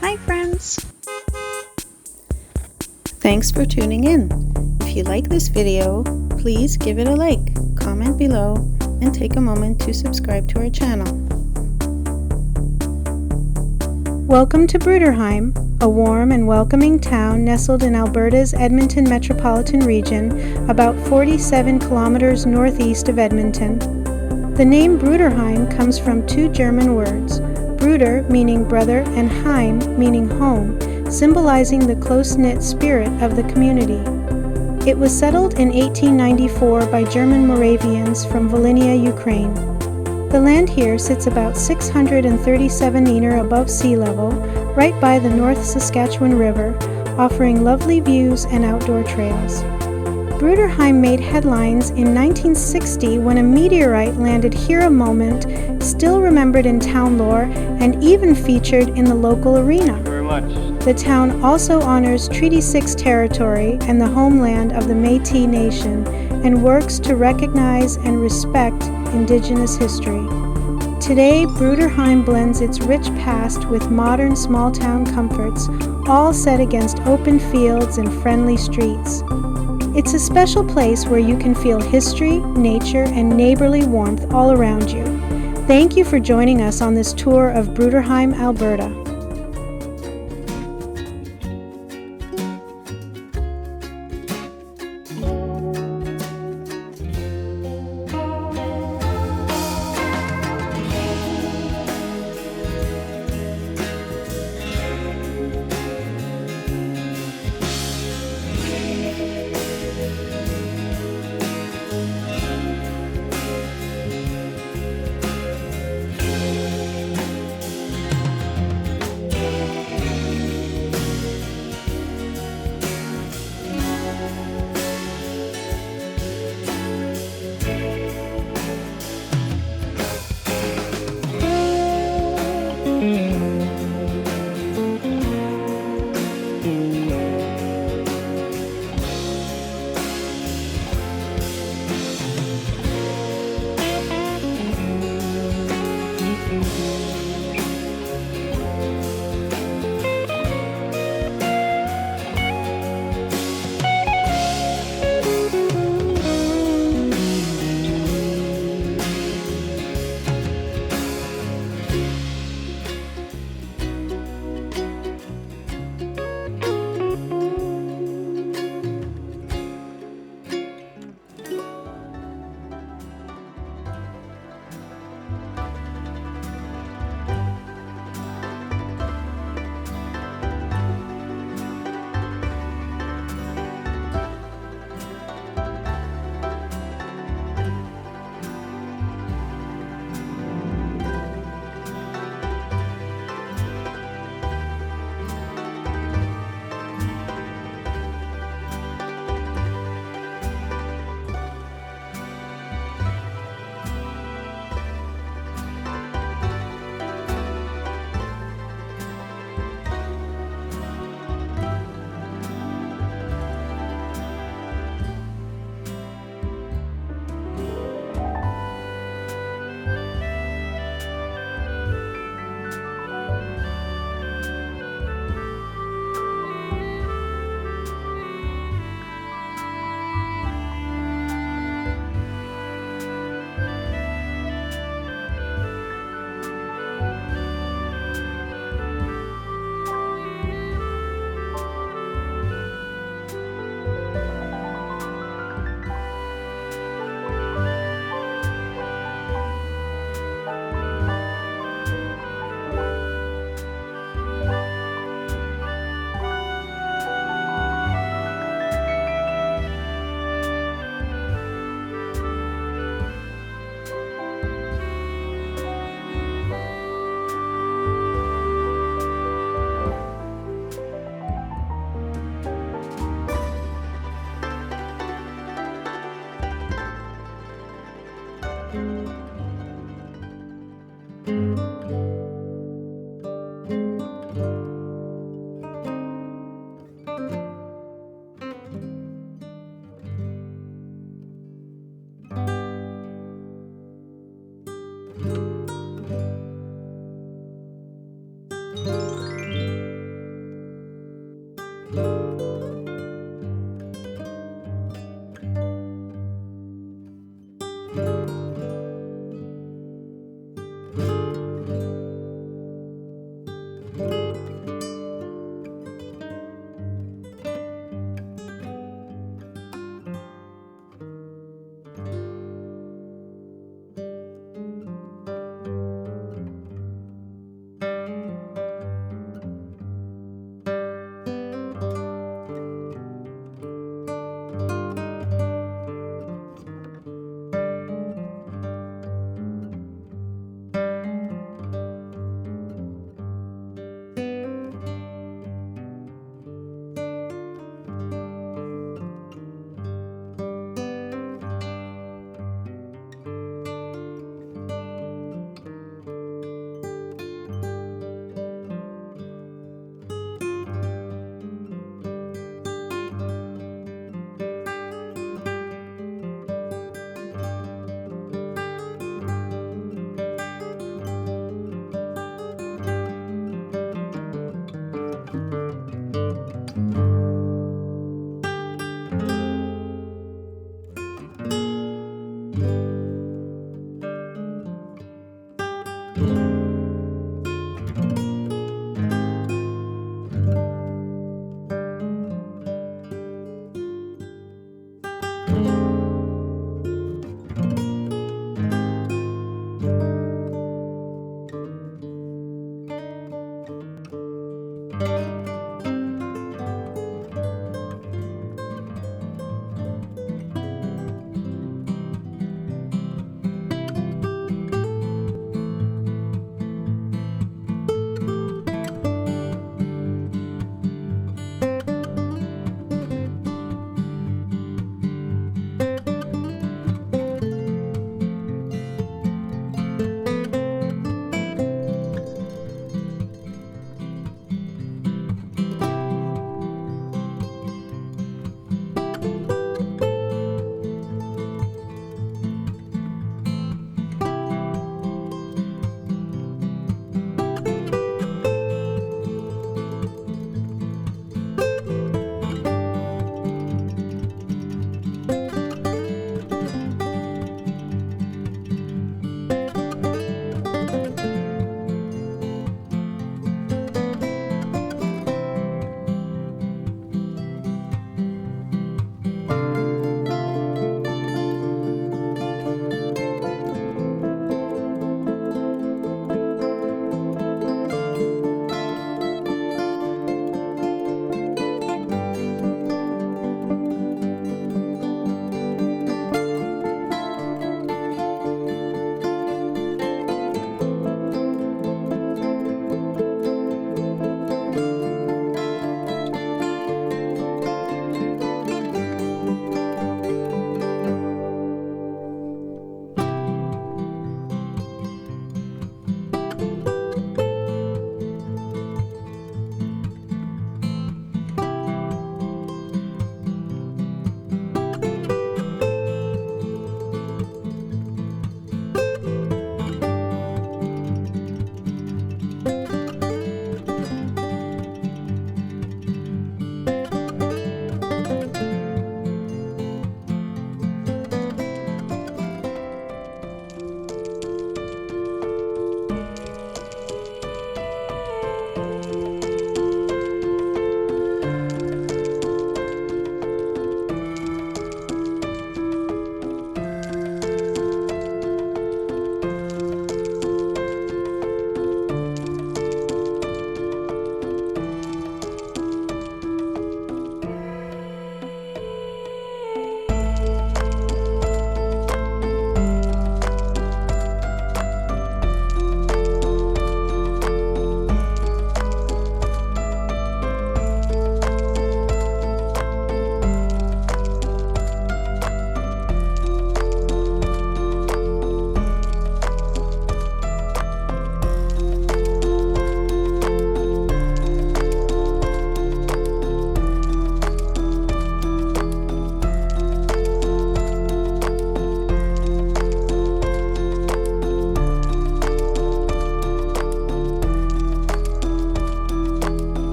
Hi friends! Thanks for tuning in. If you like this video, please give it a like, comment below, and take a moment to subscribe to our channel. Welcome to Bruderheim, a warm and welcoming town nestled in Alberta's Edmonton metropolitan region, about 47 kilometers northeast of Edmonton. The name Bruderheim comes from two German words, Bruder meaning brother and Heim meaning home, symbolizing the close-knit spirit of the community. It was settled in 1894 by German Moravians from Volhynia, Ukraine. The land here sits about 637 meter above sea level, right by the North Saskatchewan River, offering lovely views and outdoor trails. Bruderheim made headlines in 1960 when a meteorite landed here, a moment still remembered in town lore and even featured in the local arena. Thank you very much. The town also honors Treaty 6 territory and the homeland of the Métis Nation and works to recognize and respect Indigenous history. Today, Bruderheim blends its rich past with modern small-town comforts, all set against open fields and friendly streets. It's a special place where you can feel history, nature, and neighborly warmth all around you. Thank you for joining us on this tour of Bruderheim, Alberta.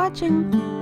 watching!